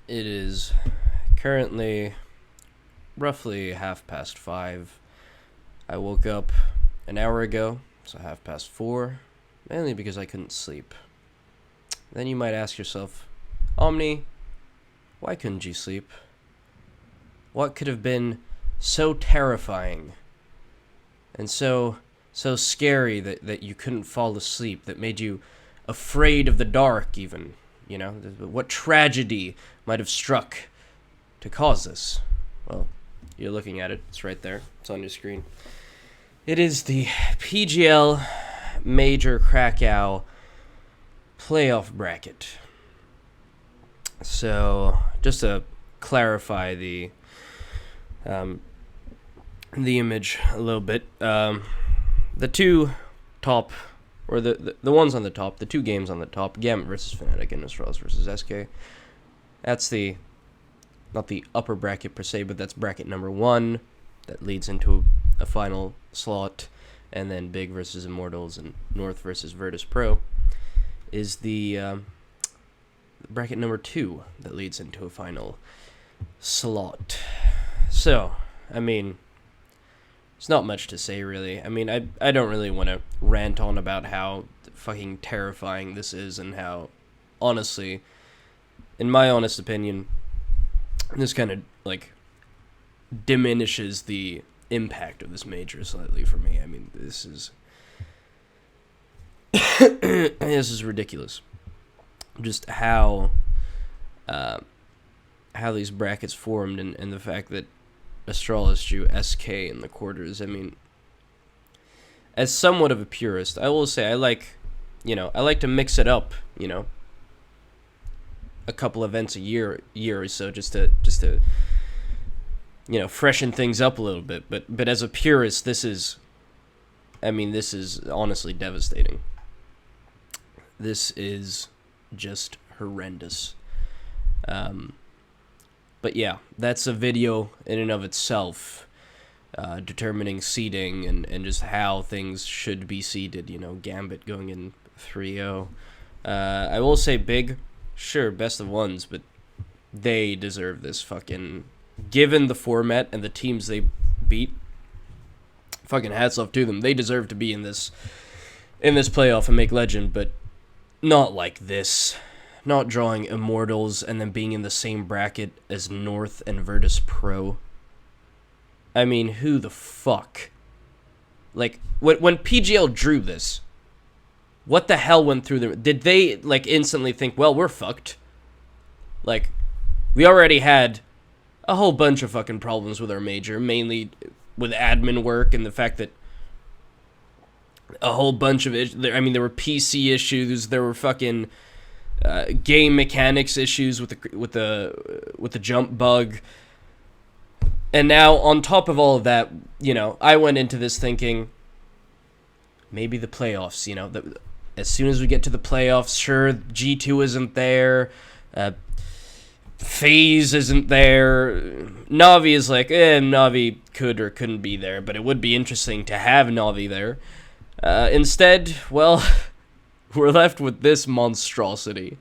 It is currently roughly 5:30. I woke up an hour ago, so 4:30, mainly because I couldn't sleep. Then you might ask yourself, Omni, why couldn't you sleep? What could have been so terrifying and so scary that you couldn't fall asleep, that made you afraid of the dark even? You know, what tragedy might have struck to cause this? Well, you're looking at it. It's right there. It's on your screen. It is the PGL Major Krakow playoff bracket. So, just to clarify the image a little bit, the two top, or the ones on the top, the two games on the top, Gambit versus Fnatic and Astralis versus SK. That's not the upper bracket per se, but that's bracket number 1 that leads into a final slot, and then Big versus Immortals and North versus Virtus Pro is the bracket number 2 that leads into a final slot. So, I mean, it's not much to say, really. I mean, I don't really want to rant on about how fucking terrifying this is, and how, honestly, in my honest opinion, this kind of, like, diminishes the impact of this major slightly for me. I mean, this is this is ridiculous. Just how these brackets formed, and the fact that Astralis drew SK in the quarters. I mean, as somewhat of a purist, I will say I like to mix it up, a couple events a year or so, just to freshen things up a little bit. But as a purist, this is honestly devastating. This is just horrendous. But yeah, that's a video in and of itself, determining seeding and just how things should be seeded. Gambit going in 3-0. I will say Big, sure, best of ones, but they deserve this fucking... Given the format and the teams they beat, fucking hats off to them. They deserve to be in this playoff and make legend, but not like this. Not drawing Immortals and then being in the same bracket as North and Virtus Pro. I mean, who the fuck? Like, when PGL drew this, what the hell went through them? Did they, like, instantly think, well, we're fucked? Like, we already had a whole bunch of fucking problems with our major, mainly with admin work and the fact that a whole bunch of there were PC issues, there were fucking game mechanics issues with the jump bug, and now on top of all of that, I went into this thinking maybe the playoffs. As soon as we get to the playoffs, sure, G2 isn't there. FaZe isn't there. Navi is like, Navi could or couldn't be there, but it would be interesting to have Navi there. Instead, well, we're left with this monstrosity.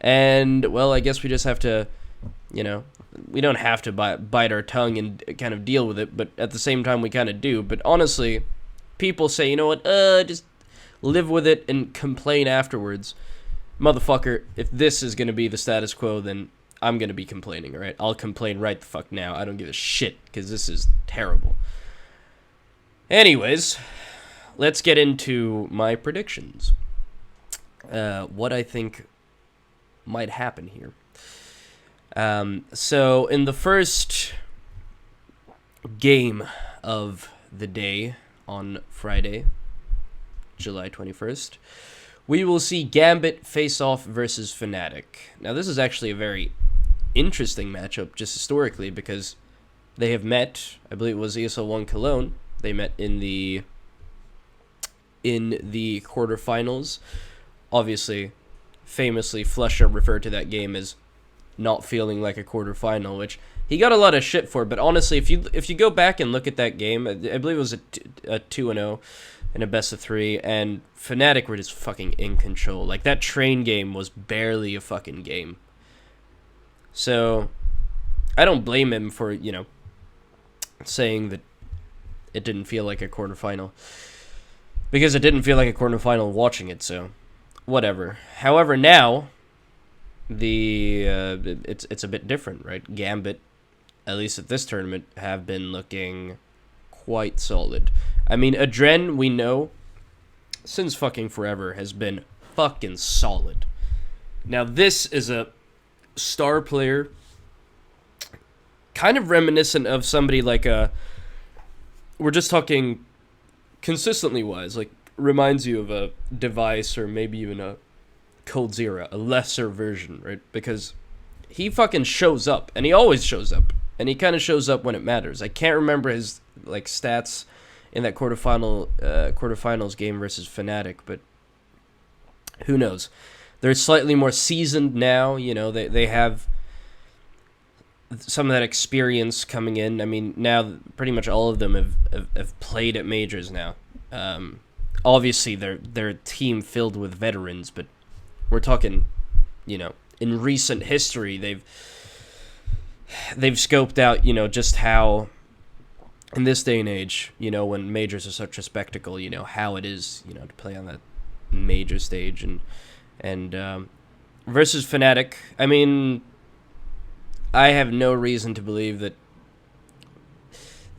And, well, I guess we just have to, we don't have to bite our tongue and kind of deal with it, but at the same time we kind of do. But honestly, people say, you know what, just live with it and complain afterwards. Motherfucker, if this is going to be the status quo, then I'm going to be complaining, alright? I'll complain right the fuck now. I don't give a shit, because this is terrible. Anyways, let's get into my predictions. What I think might happen here. So, in the first game of the day on Friday, July 21st, we will see Gambit face off versus Fnatic. Now, this is actually a very interesting matchup, just historically, because they have met, I believe it was ESL 1 Cologne, they met in the quarterfinals. Obviously, famously, Flusher referred to that game as not feeling like a quarterfinal, which he got a lot of shit for, but honestly, if you go back and look at that game, I believe it was a 2-0 and a best of 3, and Fnatic were just fucking in control. Like, that train game was barely a fucking game. So I don't blame him for, saying that it didn't feel like a quarterfinal, because it didn't feel like a quarterfinal watching it, so whatever. However, now it's a bit different, right? Gambit, at least at this tournament, have been looking quite solid. I mean, Adren, we know, since fucking forever, has been fucking solid. Now, this is a star player, kind of reminiscent of somebody like we're just talking consistently wise, like, reminds you of a Device or maybe even a Cold Zero, a lesser version, right? Because he fucking shows up, and he always shows up, and he kind of shows up when it matters. I can't remember his, like, stats in that quarterfinals game versus Fnatic, but who knows? They're slightly more seasoned now, they have some of that experience coming in. I mean, now pretty much all of them have played at majors now. Obviously, they're a team filled with veterans, but we're talking, in recent history, they've scoped out, just how, in this day and age, when majors are such a spectacle, how it is, to play on that major stage. And versus Fnatic, I mean, I have no reason to believe that.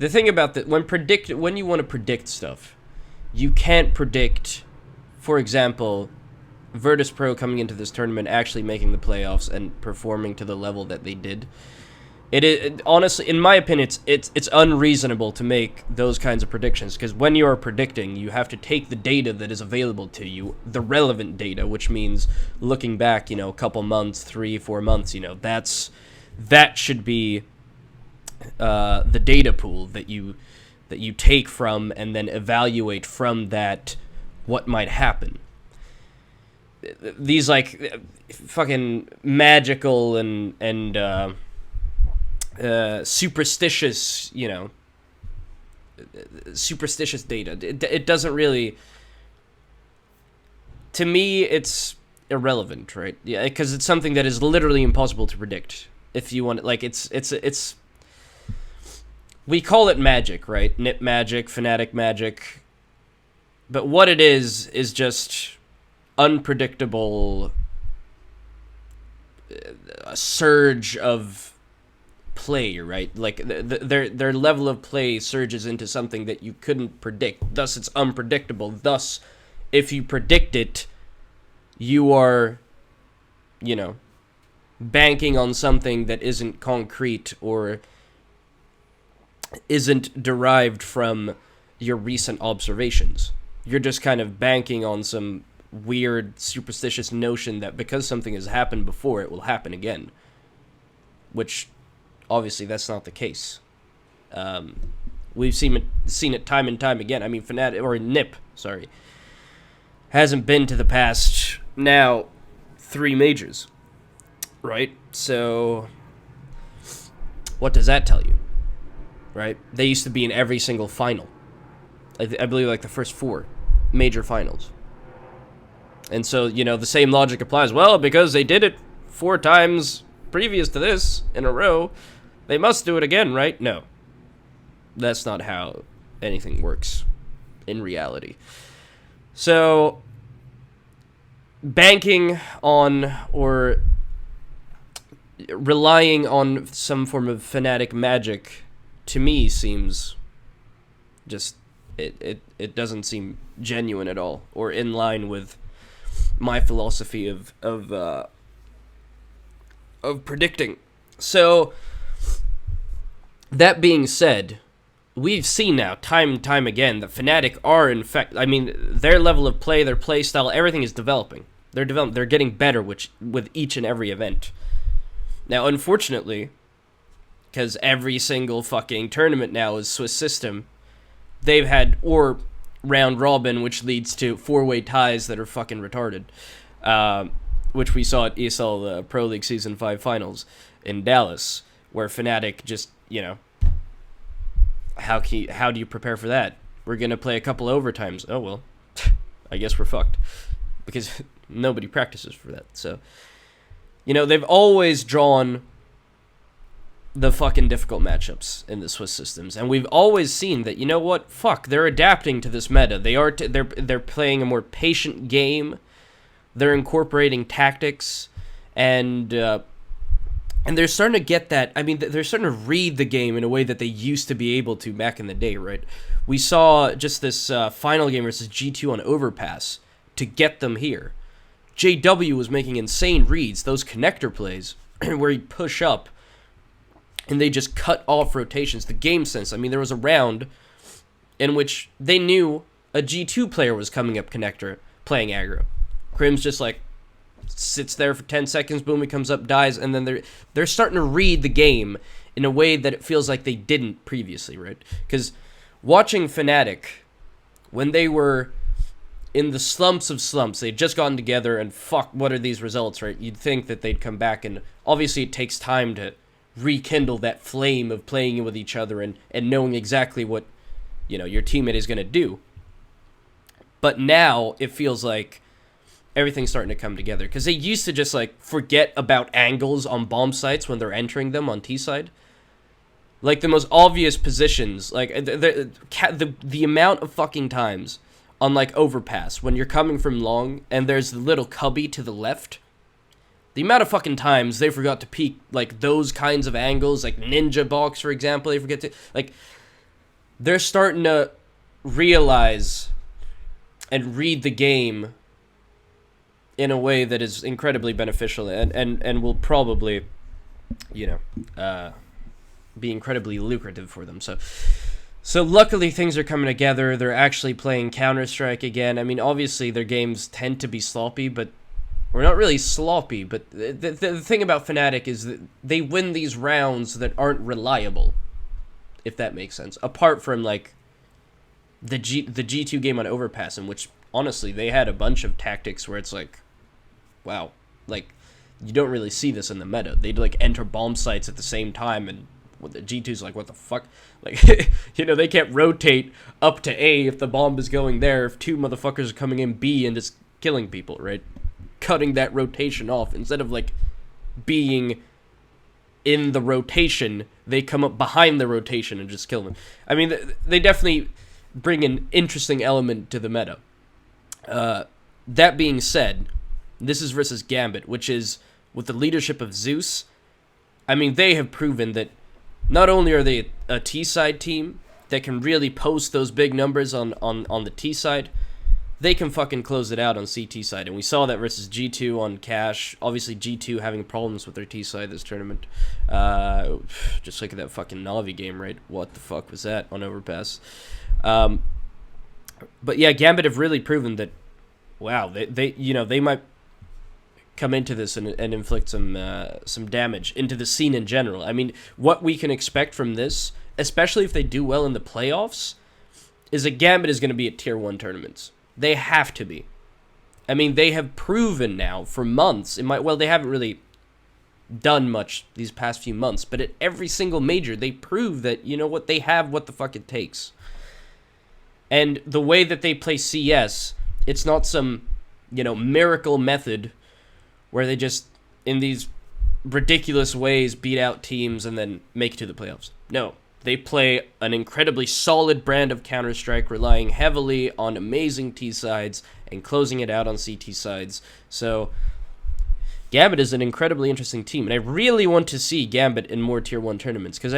The thing about that, when you want to predict stuff, you can't predict, for example, Virtus Pro coming into this tournament actually making the playoffs and performing to the level that they did. It honestly, in my opinion, it's unreasonable to make those kinds of predictions, because when you are predicting, you have to take the data that is available to you, the relevant data, which means looking back, a couple months, 3-4 months, that should be the data pool that you take from, and then evaluate from that what might happen. These, like, fucking magical and superstitious, superstitious data. It doesn't really, to me, it's irrelevant, right? Yeah, because it's something that is literally impossible to predict. If you want, like, it's we call it magic, right? Nip magic, Fnatic magic. But what it is just unpredictable, a surge of play, right? Like, their level of play surges into something that you couldn't predict. Thus, it's unpredictable. Thus, if you predict it, you are, banking on something that isn't concrete or isn't derived from your recent observations. You're just kind of banking on some weird, superstitious notion that because something has happened before, it will happen again. Which, obviously, that's not the case. We've seen it time and time again. I mean, Fnatic, or Nip, sorry, hasn't been to the past, now, 3 majors. Right? So, what does that tell you? Right? They used to be in every single final. I believe, like, the first 4 major finals. And so, the same logic applies. Well, because they did it 4 times previous to this in a row, they must do it again, right? No. That's not how anything works in reality. So, banking on or relying on some form of Fnatic magic, to me, seems just, it doesn't seem genuine at all, or in line with my philosophy of predicting. So, that being said, we've seen now, time and time again, that Fnatic are, in fact, I mean, their level of play, their play style, everything is developing. They're getting better with each and every event. Now, unfortunately, because every single fucking tournament now is Swiss system, they've had, or round robin, which leads to 4-way ties that are fucking retarded, which we saw at ESL Pro League Season 5 finals in Dallas, where Fnatic just, how do you prepare for that? We're going to play a couple overtimes. Oh, well, I guess we're fucked, because nobody practices for that. So, they've always drawn the fucking difficult matchups in the Swiss systems, and we've always seen that, you know what, fuck, they're adapting to this meta. They're playing a more patient game. They're incorporating tactics, and they're starting to get that. I mean, they're starting to read the game in a way that they used to be able to back in the day, right? We saw just this final game versus G2 on Overpass to get them here. JW was making insane reads, those connector plays where he'd push up and they just cut off rotations. The game sense. I mean, there was a round in which they knew a G2 player was coming up connector playing aggro. Crim's just like sits there for 10 seconds, boom, he comes up, dies, and then they're starting to read the game in a way that it feels like they didn't previously, right? Because watching Fnatic, when they were in the slumps of slumps, they'd just gotten together and fuck, what are these results, right? You'd think that they'd come back, and obviously it takes time to rekindle that flame of playing with each other and knowing exactly what, you know, your teammate is going to do. But now it feels like everything's starting to come together, because they used to just like forget about angles on bomb sites when they're entering them on T side. Like the most obvious positions, like the amount of fucking times on like Overpass when you're coming from long and there's the little cubby to the left. The amount of fucking times they forgot to peek, like, those kinds of angles, like Ninja Box, for example, they forget to, like, they're starting to realize and read the game in a way that is incredibly beneficial and will probably, you know, be incredibly lucrative for them. So luckily things are coming together. They're actually playing Counter-Strike again. I mean, obviously their games tend to be sloppy, but we're not really sloppy, but the thing about Fnatic is that they win these rounds that aren't reliable, if that makes sense. Apart from, like, the G2 game on Overpass, in which, honestly, they had a bunch of tactics where it's like, wow, like, you don't really see this in the meta. They'd, like, enter bomb sites at the same time, and the G2's like, what the fuck? Like, you know, they can't rotate up to A if the bomb is going there, if two motherfuckers are coming in B and just killing people, right? Cutting that rotation off. Instead of, like, being in the rotation, they come up behind the rotation and just kill them. I mean, they definitely bring an interesting element to the meta. That being said, this is versus Gambit, which is, with the leadership of Zeus, I mean, they have proven that not only are they a T-side team that can really post those big numbers on the T-side, they can fucking close it out on CT side. And we saw that versus G2 on Cash. Obviously, G2 having problems with their T side this tournament. Just look at that fucking Na'Vi game, right? What the fuck was that on Overpass? But yeah, Gambit have really proven that, wow, they you know, they might come into this and inflict some damage into the scene in general. I mean, what we can expect from this, especially if they do well in the playoffs, is that Gambit is going to be at Tier 1 tournaments. They have to be. I mean, they have proven now for months. They haven't really done much these past few months, but at every single major, they prove that, you know what, they have what the fuck it takes. And the way that they play CS, it's not some, you know, miracle method where they just, in these ridiculous ways, beat out teams and then make it to the playoffs. No. They play an incredibly solid brand of Counter-Strike, relying heavily on amazing T-sides and closing it out on CT sides. So, Gambit is an incredibly interesting team, and I really want to see Gambit in more Tier 1 tournaments, because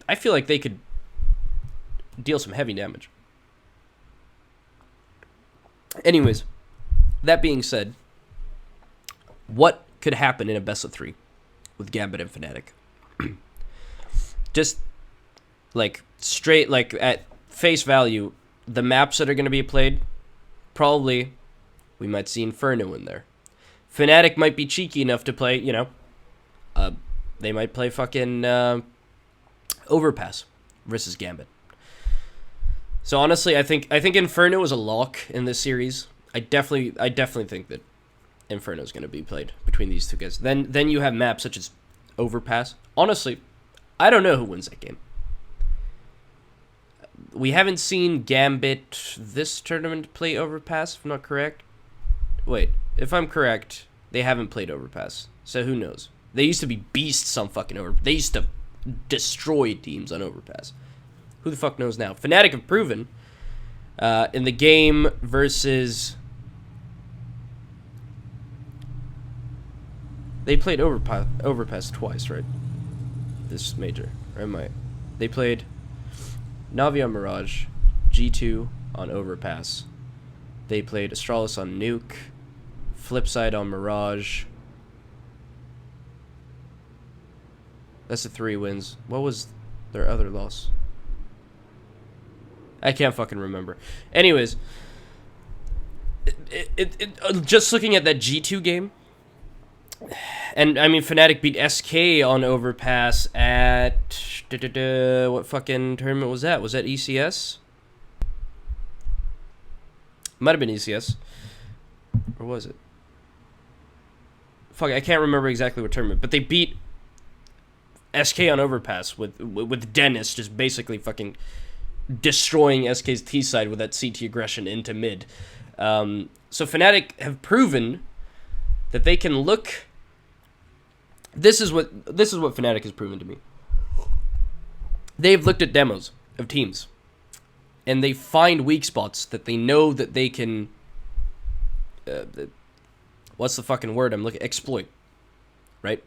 I feel like they could deal some heavy damage. Anyways, that being said, what could happen in a best of 3 with Gambit and Fnatic? Just, like, straight, like, at face value, the maps that are going to be played, probably we might see Inferno in there. Fnatic might be cheeky enough to play, you know, they might play fucking Overpass versus Gambit. So honestly, I think Inferno is a lock in this series. I definitely think that Inferno is going to be played between these two guys. Then you have maps such as Overpass. Honestly, I don't know who wins that game. We haven't seen Gambit this tournament play Overpass, if I'm not correct. Wait, if I'm correct, they haven't played Overpass. So who knows? They used to be beasts on fucking Overpass. They used to destroyed teams on Overpass. Who the fuck knows now? Fnatic have proven in the game versus... They played Overpass twice, right? This major. Or am I? They played Navi on Mirage, G2 on Overpass. They played Astralis on Nuke, Flipside on Mirage. That's the 3 wins. What was their other loss? I can't fucking remember. Anyways, just looking at that G2 game, and I mean, Fnatic beat SK on Overpass at what fucking tournament was that? Was that ECS? Might have been ECS, or was it? Fuck, I can't remember exactly what tournament, but they beat SK on Overpass with Dennis just basically fucking destroying SK's T side with that CT aggression into mid. So Fnatic have proven that they can look. This is what Fnatic has proven to me. They've looked at demos of teams, and they find weak spots that they know that they can. What's the fucking word I'm looking? Exploit, right?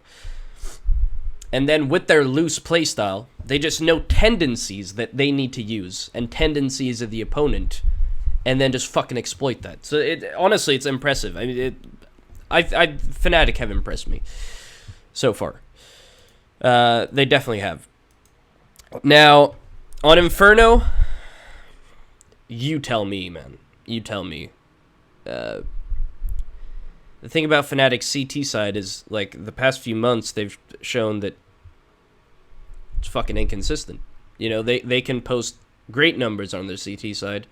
And then with their loose playstyle, they just know tendencies that they need to use and tendencies of the opponent, and then just fucking exploit that. So honestly, it's impressive. I mean, Fnatic have impressed me so far. They definitely have. Now, on Inferno, you tell me, man. You tell me. The thing about Fnatic's CT side is, like, the past few months, they've shown that it's fucking inconsistent. You know, they can post great numbers on their CT side.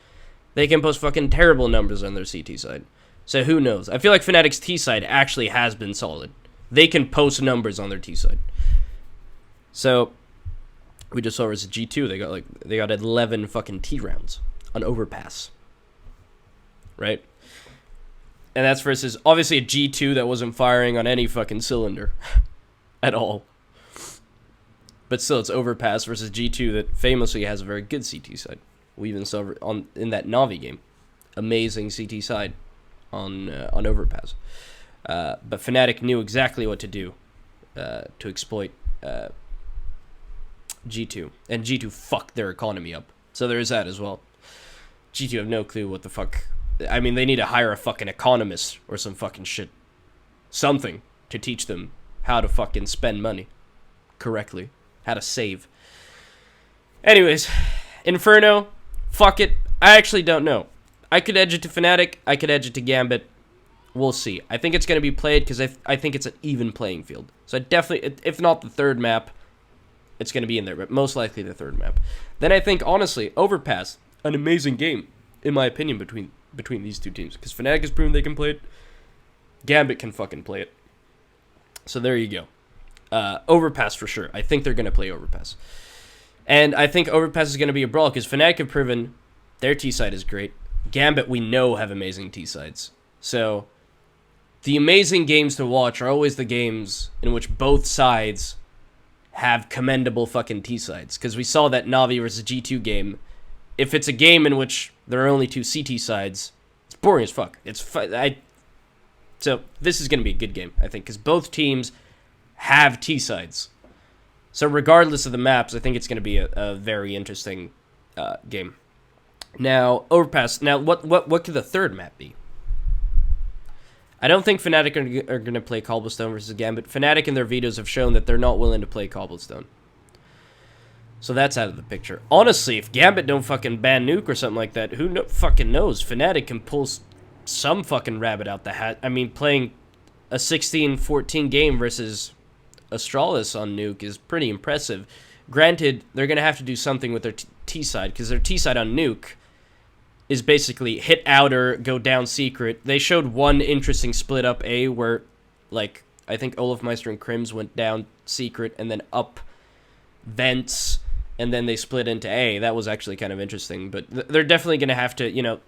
They can post fucking terrible numbers on their CT side. So who knows? I feel like Fnatic's T side actually has been solid. They can post numbers on their T side. So we just saw versus G2. They got 11 fucking T rounds on Overpass. Right? And that's versus, obviously, a G2 that wasn't firing on any fucking cylinder. At all. But still, it's Overpass versus G2 that famously has a very good CT side. We even saw in that Navi game. Amazing CT side on Overpass. But Fnatic knew exactly what to do to exploit G2. And G2 fucked their economy up. So there is that as well. G2 have no clue what the fuck... I mean, they need to hire a fucking economist or some fucking shit. Something to teach them how to fucking spend money correctly. How to save. Anyways, Inferno, fuck it. I actually don't know. I could edge it to Fnatic. I could edge it to Gambit. We'll see. I think it's going to be played because I think it's an even playing field. So I definitely, if not the third map, it's going to be in there. But most likely the third map. Then I think, honestly, Overpass, an amazing game, in my opinion, between these two teams. Because Fnatic has proven they can play it. Gambit can fucking play it. So there you go. Overpass for sure. I think they're going to play Overpass. And I think Overpass is going to be a brawl because Fnatic have proven their T-side is great. Gambit, we know, have amazing T-sides. So the amazing games to watch are always the games in which both sides have commendable fucking T-sides. Because we saw that Navi versus G2 game. If it's a game in which there are only two CT sides, it's boring as fuck. So this is going to be a good game, I think, because both teams have T-sides. So regardless of the maps, I think it's going to be a very interesting game. Now, Overpass. Now, what could the third map be? I don't think Fnatic are going to play Cobblestone versus Gambit. Fnatic in their videos have shown that they're not willing to play Cobblestone. So that's out of the picture. Honestly, if Gambit don't fucking ban Nuke or something like that, who fucking knows? Fnatic can pull some fucking rabbit out the hat. I mean, playing a 16-14 game versus Astralis on Nuke is pretty impressive. Granted, they're going to have to do something with their T-side, because their T-side on Nuke is basically hit outer, go down secret. They showed one interesting split up A where, like, I think Olafmeister and Crims went down secret and then up vents, and then they split into A. That was actually kind of interesting, but they're definitely going to have to,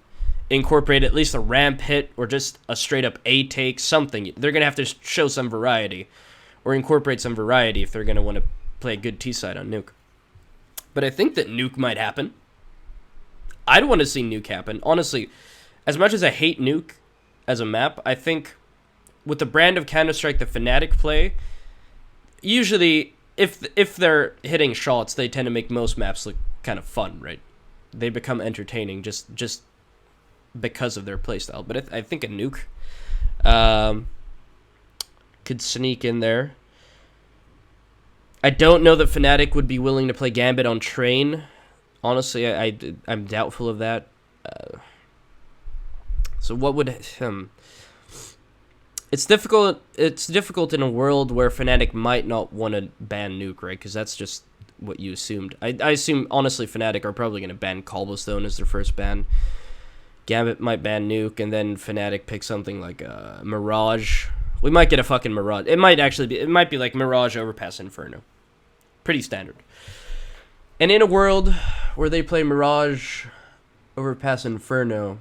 incorporate at least a ramp hit or just a straight up A take, something. They're going to have to show some variety or incorporate some variety if they're going to want to play a good T-side on Nuke. But I think that Nuke might happen. I'd want to see Nuke happen. Honestly, as much as I hate Nuke as a map, I think with the brand of Counter-Strike the Fnatic play, usually if they're hitting shots, they tend to make most maps look kind of fun, right? They become entertaining just because of their playstyle. But I think a Nuke could sneak in there. I don't know that Fnatic would be willing to play Gambit on Train. Honestly, I'm doubtful of that. So what would... It's difficult. It's difficult in a world where Fnatic might not want to ban Nuke, right? Because that's just what you assumed. I assume, honestly, Fnatic are probably going to ban Cobblestone as their first ban. Gambit might ban Nuke, and then Fnatic pick something like Mirage. We might get a fucking Mirage. It might actually be. It might be like Mirage Overpass Inferno. Pretty standard. And in a world where they play Mirage Overpass Inferno,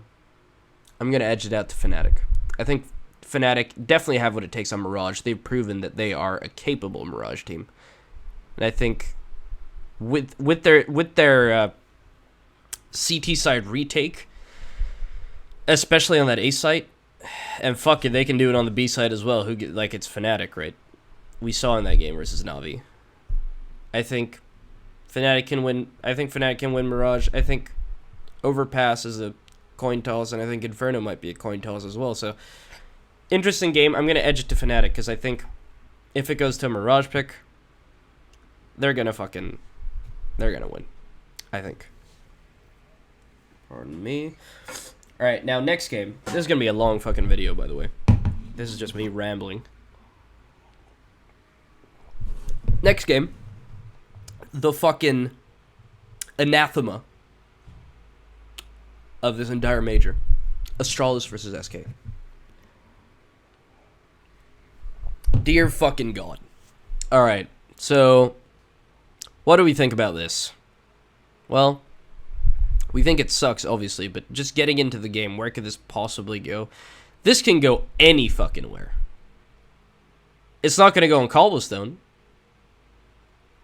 I'm going to edge it out to Fnatic. I think Fnatic definitely have what it takes on Mirage. They've proven that they are a capable Mirage team. And I think with their CT side retake, especially on that A site, and fuck it, they can do it on the B side as well. Like it's Fnatic, right? We saw in that game versus Na'Vi. I think Fnatic can win. I think Fnatic can win Mirage. I think Overpass is a coin toss, and I think Inferno might be a coin toss as well. So, interesting game. I'm going to edge it to Fnatic because I think if it goes to a Mirage pick, they're going to win. I think. Pardon me. All right, now next game. This is going to be a long fucking video, by the way. This is just me rambling. Next game. The fucking anathema of this entire major. Astralis versus SK. Dear fucking God. Alright, so what do we think about this? Well, we think it sucks, obviously, but just getting into the game, where could this possibly go? This can go any fucking where. It's not going to go on Cobblestone.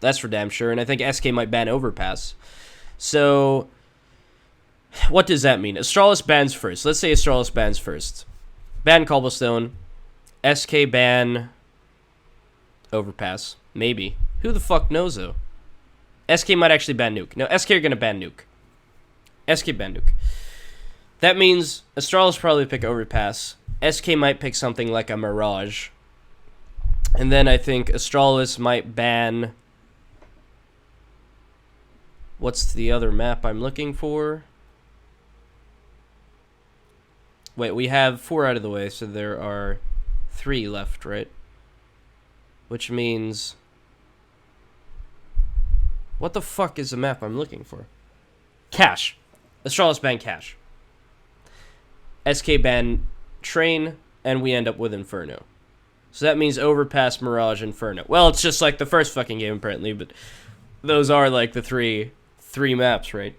That's for damn sure, and I think SK might ban Overpass. So, what does that mean? Astralis bans first. Let's say Astralis bans first. Ban Cobblestone. SK ban Overpass. Maybe. Who the fuck knows, though? SK might actually ban Nuke. No, SK are going to ban Nuke. SK ban Nuke. That means Astralis probably pick Overpass. SK might pick something like a Mirage. And then I think Astralis might ban... What's the other map I'm looking for? Wait, we have 4 out of the way, so there are 3 left, right? Which means... What the fuck is the map I'm looking for? Cash. Astralis ban Cash. SK ban Train, and we end up with Inferno. So that means Overpass, Mirage, Inferno. Well, it's just like the first fucking game, apparently, but those are like the three maps, right?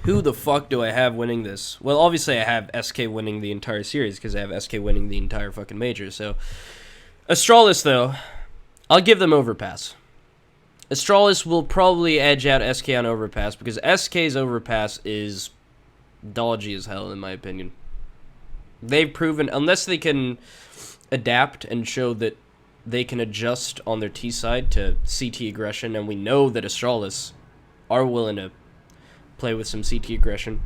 Who the fuck do I have winning this? Well, obviously I have SK winning the entire series because I have SK winning the entire fucking major. So, Astralis, though, I'll give them Overpass. Astralis will probably edge out SK on Overpass because SK's Overpass is dodgy as hell, in my opinion. They've proven, unless they can adapt and show that they can adjust on their T side to CT aggression, and we know that Astralis are willing to play with some CT aggression.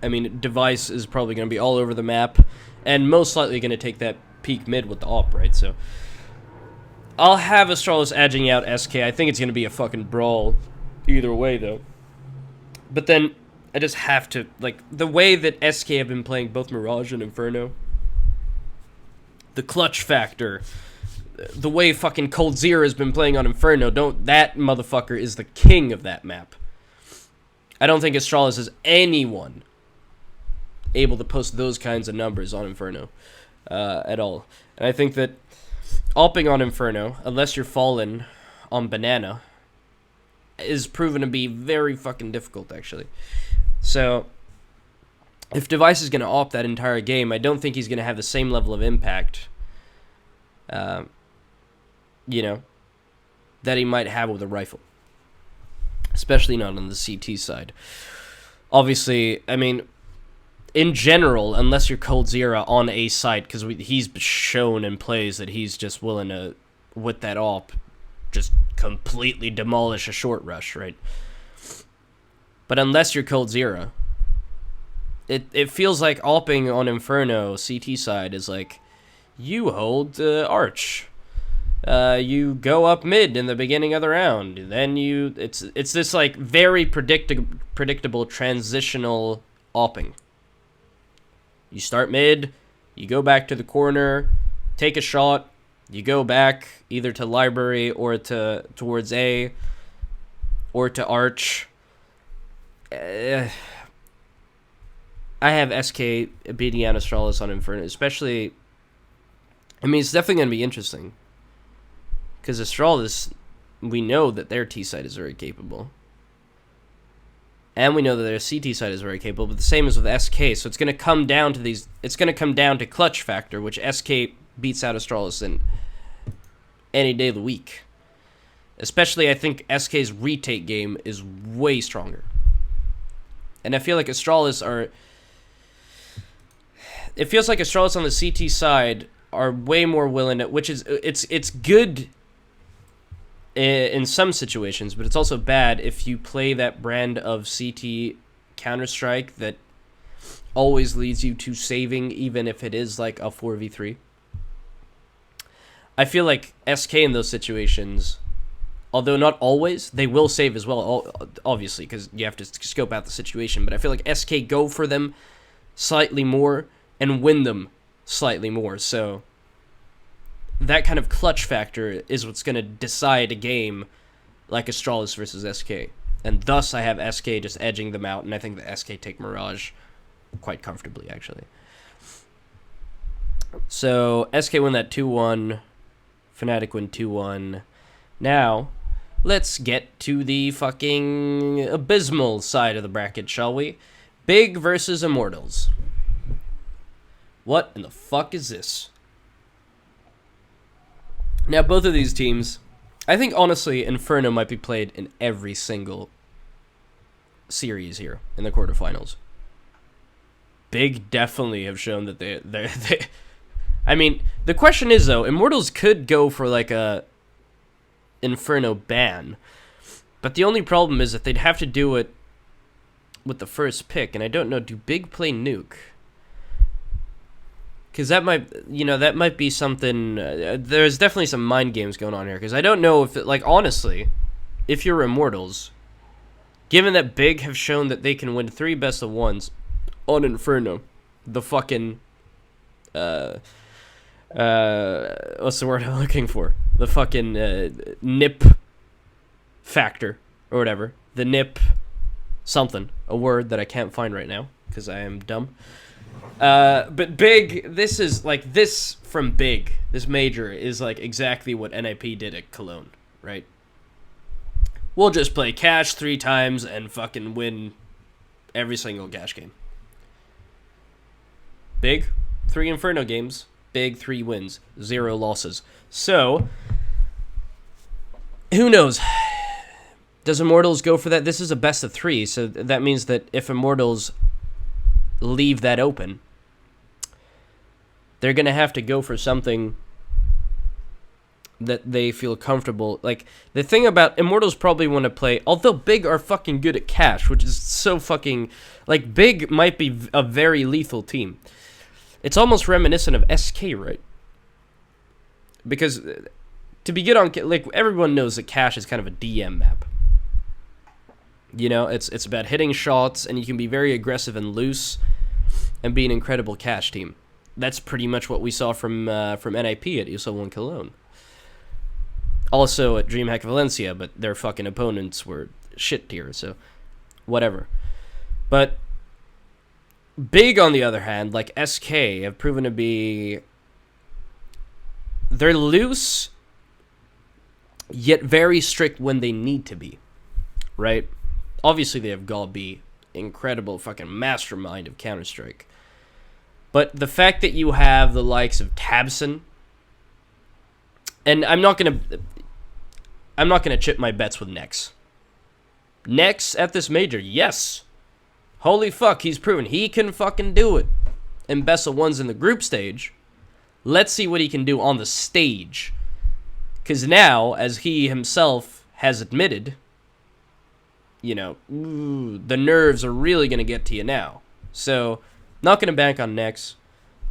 I mean, Device is probably going to be all over the map, and most likely going to take that peak mid with the AWP, right? So, I'll have Astralis edging out SK. I think it's going to be a fucking brawl either way, though. But then, I just have to, like, the way that SK have been playing both Mirage and Inferno, the clutch factor, the way fucking Cold Zero has been playing on Inferno, that motherfucker is the king of that map. I don't think Astralis is anyone able to post those kinds of numbers on Inferno at all. And I think that AWPing on Inferno, unless you're fallen on Banana, is proven to be very fucking difficult, actually. So, if Device is going to AWP that entire game, I don't think he's going to have the same level of impact that he might have with a rifle. Especially not on the CT side. Obviously, I mean, in general, unless you're Cold Zero on a site, because he's shown in plays that he's just willing to, with that AWP, just completely demolish a short rush, right? But unless you're Cold Zero, it feels like AWPing on Inferno CT side is like, you hold Arch. You go up mid in the beginning of the round. Then it's this like very predictable transitional AWPing. You start mid, you go back to the corner, take a shot, you go back either to library or towards A or to Arch. I have SK beating out Astralis on Inferno, especially. I mean, it's definitely going to be interesting. Because Astralis, we know that their T side is very capable. And we know that their CT side is very capable, but the same as with SK, so it's going to come down to these. It's going to come down to clutch factor, which SK beats out Astralis in any day of the week. Especially, I think SK's retake game is way stronger. And I feel like Astralis are. It feels like Astralis on the CT side are way more willing to, which is it's good in some situations, but it's also bad if you play that brand of CT Counter-Strike that always leads you to saving, even if it is like a 4v3. I feel like SK in those situations, although not always, they will save as well, obviously, because you have to scope out the situation, but I feel like SK go for them slightly more and win them slightly more, so that kind of clutch factor is what's going to decide a game like Astralis versus SK. And thus I have SK just edging them out, and I think the SK take Mirage quite comfortably, actually. So SK win that 2-1. Fnatic win 2-1. Now, let's get to the fucking abysmal side of the bracket, shall we? Big versus Immortals. What in the fuck is this? Now, both of these teams, I think, honestly, Inferno might be played in every single series here in the quarterfinals. Big definitely have shown that they I mean, the question is, though, Immortals could go for, like, a Inferno ban, but the only problem is that they'd have to do it with the first pick, and I don't know, do Big play Nuke? Because that might be something. There's definitely some mind games going on here. Because I don't know if, honestly, if you're Immortals, given that Big have shown that they can win 3 best of 1s on Inferno, the fucking, what's the word I'm looking for? The fucking nip factor or whatever. The nip something, a word that I can't find right now because I am dumb. But Big, this is like this from Big. This major is like exactly what NIP did at Cologne, right? We'll just play cash 3 times and fucking win every single cash game. Big, 3 Inferno games. Big, 3 wins, 0 losses. So, who knows? Does Immortals go for that? This is a best of 3, so that means that if Immortals leave that open, they're going to have to go for something that they feel comfortable. Like, the thing about Immortals probably want to play, although Big are fucking good at cash, which is so fucking, like, Big might be a very lethal team. It's almost reminiscent of SK, right? Because to be good on, like, everyone knows that cash is kind of a DM map. You know, it's about hitting shots, and you can be very aggressive and loose, and be an incredible cash team. That's pretty much what we saw from NIP at ESL 1 Cologne. Also at DreamHack Valencia, but their fucking opponents were shit tier, so whatever. But Big, on the other hand, like SK, have proven to be, they're loose, yet very strict when they need to be, right? Obviously, they have Galbi, incredible fucking mastermind of Counter-Strike. But the fact that you have the likes of Tabson, And I'm not gonna chip my bets with Nex. Nex at this major, yes. Holy fuck, he's proven he can fucking do it. And best of ones in the group stage. Let's see what he can do on the stage. Because now, as he himself has admitted, you know, the nerves are really going to get to you now. So, not going to bank on Nex.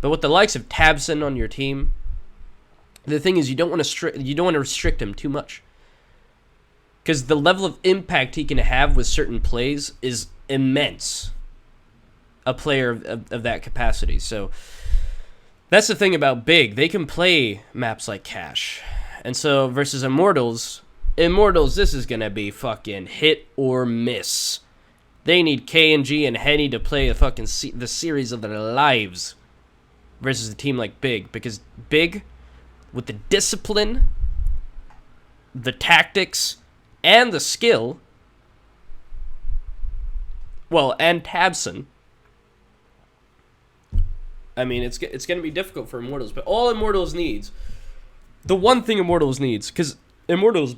But with the likes of Tabson on your team, the thing is you don't want to restrict him too much. Because the level of impact he can have with certain plays is immense. A player of that capacity. So, that's the thing about Big. They can play maps like Cash. And so, versus Immortals, this is going to be fucking hit or miss. They need KNG and Henny to play the series of their lives versus a team like Big. Because Big, with the discipline, the tactics, and the skill, well, and Tabson, I mean, it's going to be difficult for Immortals. But all Immortals needs, the one thing Immortals needs, because Immortals,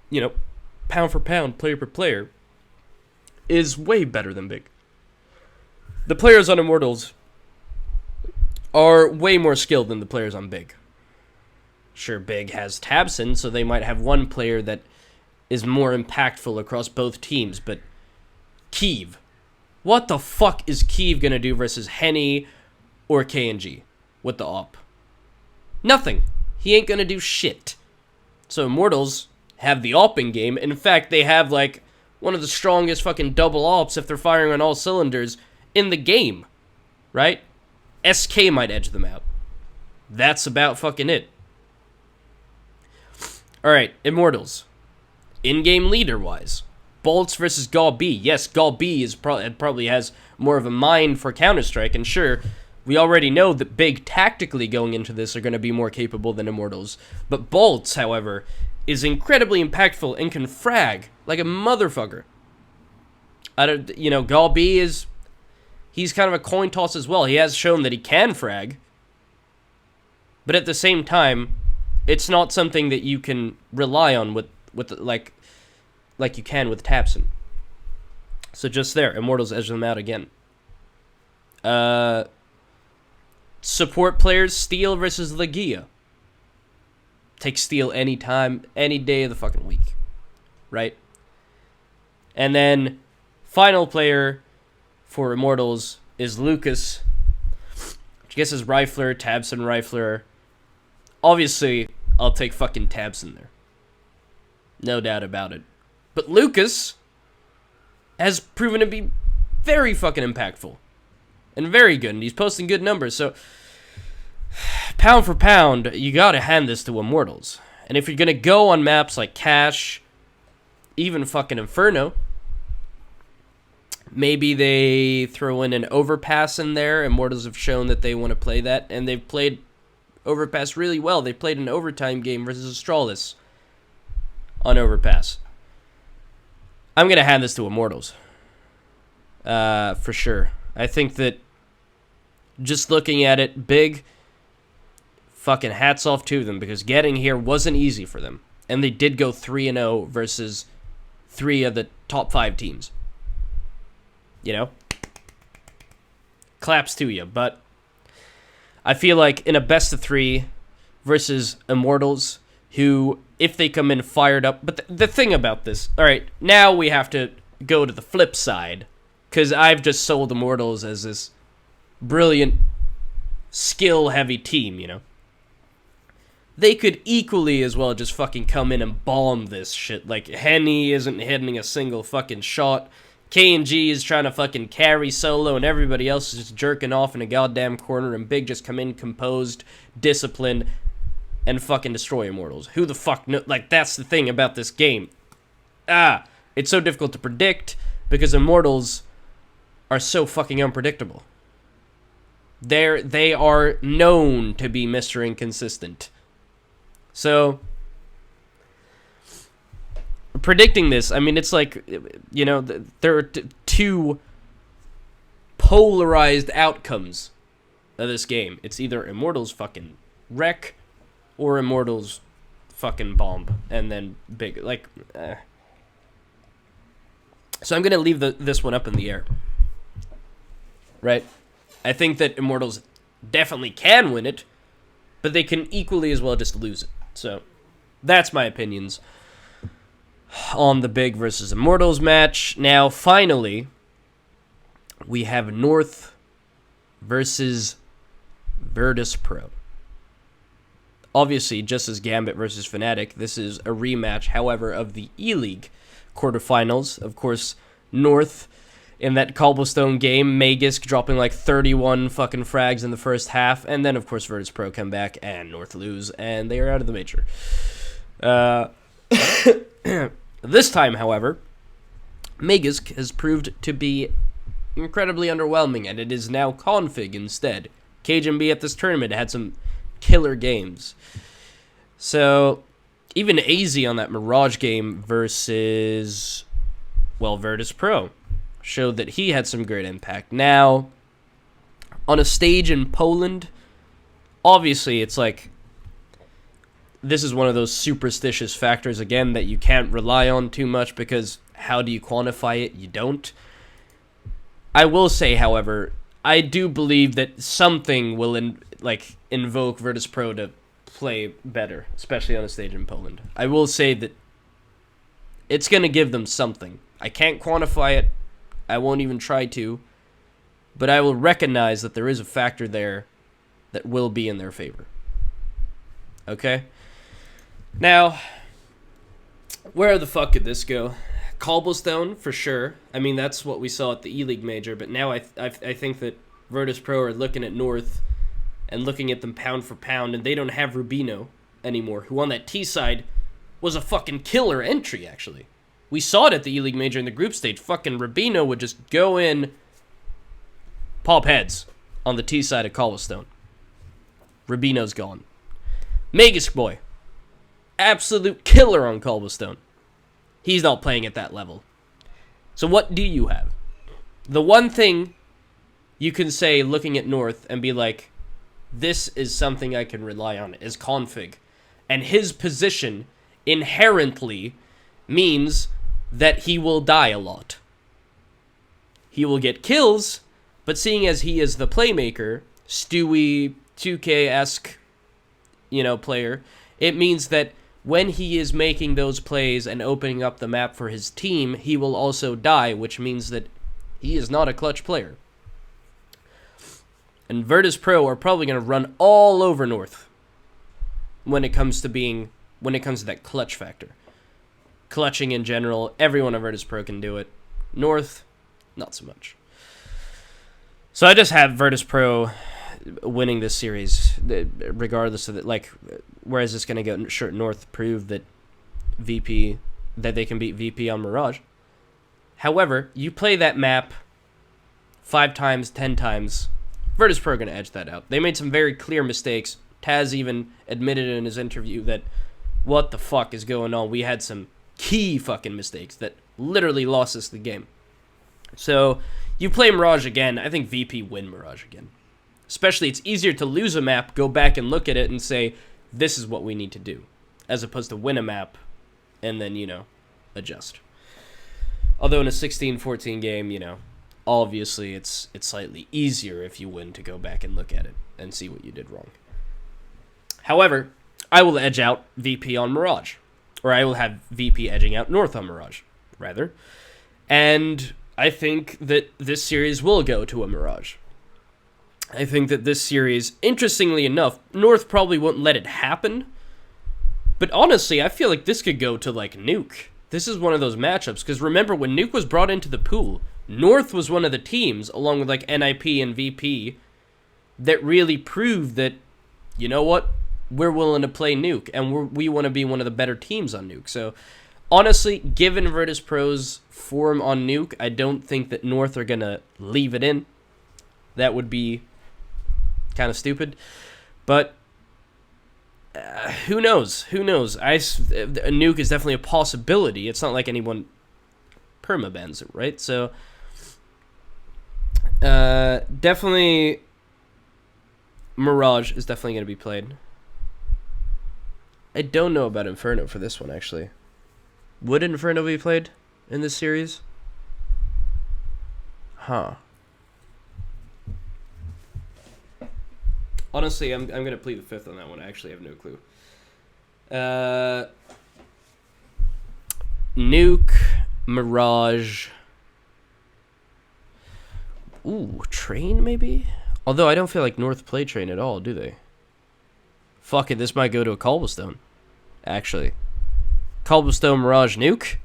you know, pound for pound, player per player, is way better than Big. The players on Immortals are way more skilled than the players on Big. Sure, Big has Tabson, so they might have one player that is more impactful across both teams, but Keeve. What the fuck is Keeve going to do versus Henny or KNG with the AWP? Nothing. He ain't going to do shit. So Immortals have the AWPing game. In fact, they have, like, one of the strongest fucking double AWPs if they're firing on all cylinders in the game. Right? SK might edge them out. That's about fucking it. Alright, Immortals. In-game leader-wise. Bolts versus Gaul B. Yes, Gaul B probably has more of a mind for Counter-Strike, and sure, we already know that Big tactically going into this are going to be more capable than Immortals. But Bolts, however, is incredibly impactful and can frag like a motherfucker. Gaul B he's kind of a coin toss as well. He has shown that he can frag. But at the same time, it's not something that you can rely on with like you can with Tabson. So just there, Immortals edge them out again. Support players, Steel versus Legia. Take Steel any time, any day of the fucking week. Right? And then, final player for Immortals is Lucas. Which I guess is Rifler, Tabson, Rifler. Obviously, I'll take fucking Tabson there. No doubt about it. But Lucas has proven to be very fucking impactful. And very good. And he's posting good numbers. So, pound for pound, you gotta hand this to Immortals. And if you're gonna go on maps like Cash, even fucking Inferno, maybe they throw in an Overpass in there. Immortals have shown that they want to play that. And they've played Overpass really well. They played an overtime game versus Astralis on Overpass. I'm going to hand this to Immortals. For sure. I think that just looking at it, Big, fucking hats off to them, because getting here wasn't easy for them. And they did go 3-0 versus 3 of the top 5 teams. You know? Claps to you, but I feel like in a best of 3 versus Immortals, who, if they come in fired up... But the thing about this... Alright, now we have to go to the flip side, because I've just sold Immortals as this brilliant, skill-heavy team, you know? They could equally as well just fucking come in and bomb this shit. Like, Henny isn't hitting a single fucking shot. KNG is trying to fucking carry solo, and everybody else is just jerking off in a goddamn corner, and Big just come in composed, disciplined, and fucking destroy Immortals. Who the fuck know? Like, that's the thing about this game. It's so difficult to predict, because Immortals are so fucking unpredictable. They are known to be Mr. Inconsistent. So, predicting this, I mean, it's like, you know, there are two polarized outcomes of this game. It's either Immortals fucking wreck, or Immortals fucking bomb, and then big, like, So I'm going to leave this one up in the air. Right? I think that Immortals definitely can win it, but they can equally as well just lose it. So that's my opinions on the Big versus Immortals match. Now, finally, we have North versus Virtus Pro. Obviously, just as Gambit versus Fnatic, this is a rematch, however, of the E-League quarterfinals. Of course, North in that cobblestone game, Magisk dropping like 31 fucking frags in the first half, and then, of course, Virtus Pro come back and North lose, and they are out of the major. This time, however, Magisk has proved to be incredibly underwhelming, and it is now Config instead. KGMB at this tournament had some killer games. So, even AZ on that Mirage game versus, well, Virtus Pro showed that he had some great impact. Now, on a stage in Poland, obviously it's like, this is one of those superstitious factors, again, that you can't rely on too much, because how do you quantify it? You don't. I will say, however, I do believe that something will invoke Virtus Pro to play better, especially on a stage in Poland. I will say that it's going to give them something. I can't quantify it. I won't even try to. But I will recognize that there is a factor there that will be in their favor. Okay? Now, where the fuck could this go? Cobblestone, for sure. I mean, that's what we saw at the E-League Major, but now I think that Virtus Pro are looking at North and looking at them pound for pound, and they don't have Rubino anymore, who on that T side was a fucking killer entry, actually. We saw it at the E-League Major in the group stage. Fucking Rubino would just go in, pop heads on the T side of Cobblestone. Rubino's gone. Magisk Boy, absolute killer on Cobblestone. He's not playing at that level. So what do you have? The one thing you can say looking at North and be like, this is something I can rely on, is Config. And his position inherently means that he will die a lot. He will get kills, but seeing as he is the playmaker, Stewie, 2K-esque, player, it means that when he is making those plays and opening up the map for his team, he will also die, which means that he is not a clutch player. And Virtus Pro are probably going to run all over North when it comes to that clutch factor. Clutching in general, everyone on Virtus Pro can do it. North, not so much. So I just have Virtus Pro winning this series, regardless of it. Like, where is this going to go? Sure, North proved that they can beat VP on Mirage. However, you play that map 5 times, 10 times, Virtus Pro are going to edge that out. They made some very clear mistakes. Taz even admitted in his interview that, what the fuck is going on? We had some key fucking mistakes that literally lost us the game. So, you play Mirage again, I think VP win Mirage again. Especially, it's easier to lose a map, go back and look at it and say, this is what we need to do. As opposed to win a map and then, adjust. Although in a 16-14 game, obviously it's slightly easier if you win to go back and look at it and see what you did wrong. However, I will edge out VP on Mirage. Or I will have VP edging out North on Mirage, rather. And I think that this series will go to a Mirage. I think that this series, interestingly enough, North probably won't let it happen. But honestly, I feel like this could go to, Nuke. This is one of those matchups, because remember, when Nuke was brought into the pool, North was one of the teams, along with, NIP and VP, that really proved that, you know what, we're willing to play Nuke, and we want to be one of the better teams on Nuke. So, honestly, given Virtus Pro's form on Nuke, I don't think that North are going to leave it in. That would be kind of stupid. But who knows? Who knows? A Nuke is definitely a possibility. It's not like anyone permabans it, right? So, definitely Mirage is definitely going to be played. I don't know about Inferno for this one, actually. Would Inferno be played in this series? Huh. Honestly, I'm going to plead the fifth on that one. I actually have no clue. Nuke, Mirage. Ooh, Train maybe? Although I don't feel like North play Train at all, do they? Fuck it, this might go to a Cobblestone. Actually. Cobblestone, Mirage, Nuke?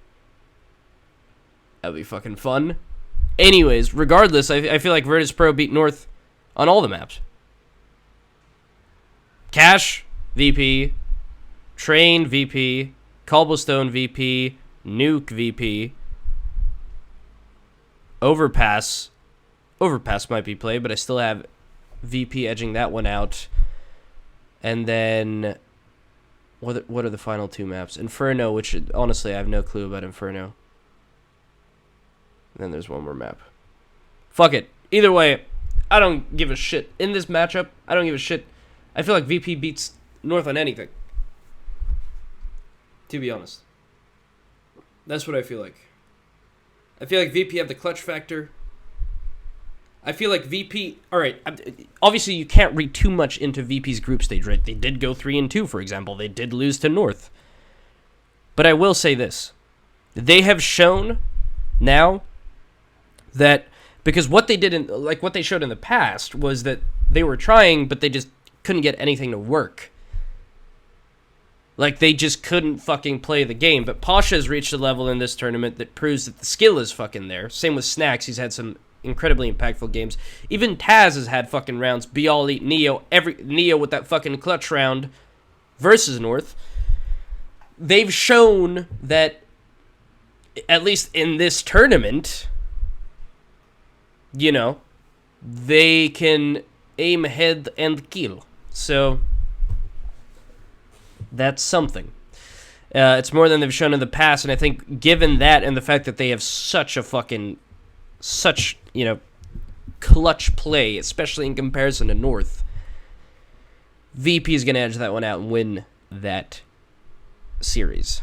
That'd be fucking fun. Anyways, regardless, I feel like Virtus Pro beat North on all the maps. Cash, VP. Train, VP. Cobblestone, VP. Nuke, VP. Overpass. Overpass might be played, but I still have VP edging that one out. And then, what are the final two maps? Inferno, which honestly I have no clue about Inferno. And then there's one more map. Fuck it. Either way, I don't give a shit. In this matchup, I don't give a shit. I feel like VP beats North on anything. To be honest. That's what I feel like. I feel like VP have the clutch factor. I feel like VP... Alright, obviously you can't read too much into VP's group stage, right? They did go 3-2, for example. They did lose to North. But I will say this. They have shown now that... Because what they did what they showed in the past was that they were trying, but they just couldn't get anything to work. Like, they just couldn't fucking play the game. But Pasha's reached a level in this tournament that proves that the skill is fucking there. Same with Snacks. He's had some incredibly impactful games. Even Taz has had fucking rounds. Be All Elite, Neo. Neo with that fucking clutch round versus North. They've shown that, at least in this tournament, you know, they can aim ahead and kill. So that's something. It's more than they've shown in the past, and I think given that and the fact that they have such, you know, clutch play, especially in comparison to North, VP is going to edge that one out and win that series.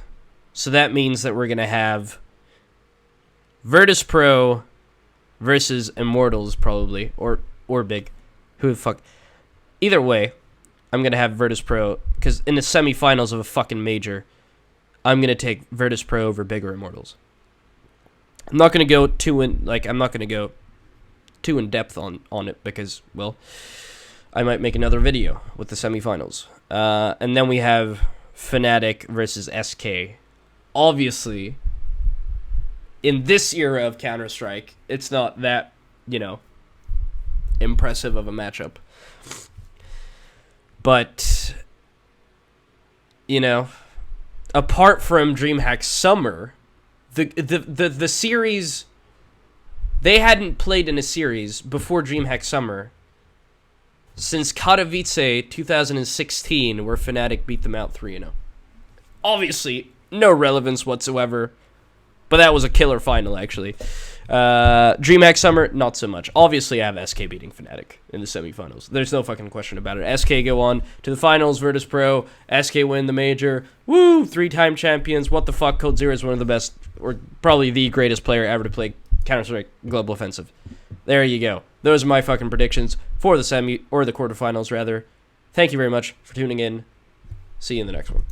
So that means that we're going to have Virtus Pro versus Immortals, probably, or Big. Who the fuck? Either way, I'm going to have Virtus Pro, because in the semifinals of a fucking major, I'm going to take Virtus Pro over Big or Immortals. I'm not going to go too in depth on it, because, well, I might make another video with the semifinals. And then we have Fnatic versus SK. Obviously, in this era of Counter-Strike, it's not that, you know, impressive of a matchup. But, you know, apart from DreamHack Summer, the series, they hadn't played in a series before DreamHack Summer since Katowice 2016, where Fnatic beat them out 3-0. Obviously, no relevance whatsoever, but that was a killer final, actually. DreamHack Summer, not so much. Obviously, I have SK beating Fnatic in the semifinals. There's no fucking question about it. SK go on to the finals, Virtus Pro, SK win the major. Woo! 3-time champions. What the fuck? Code Zero is one of the best, or probably the greatest player ever to play Counter-Strike Global Offensive. There you go. Those are my fucking predictions for the quarterfinals, rather. Thank you very much for tuning in. See you in the next one.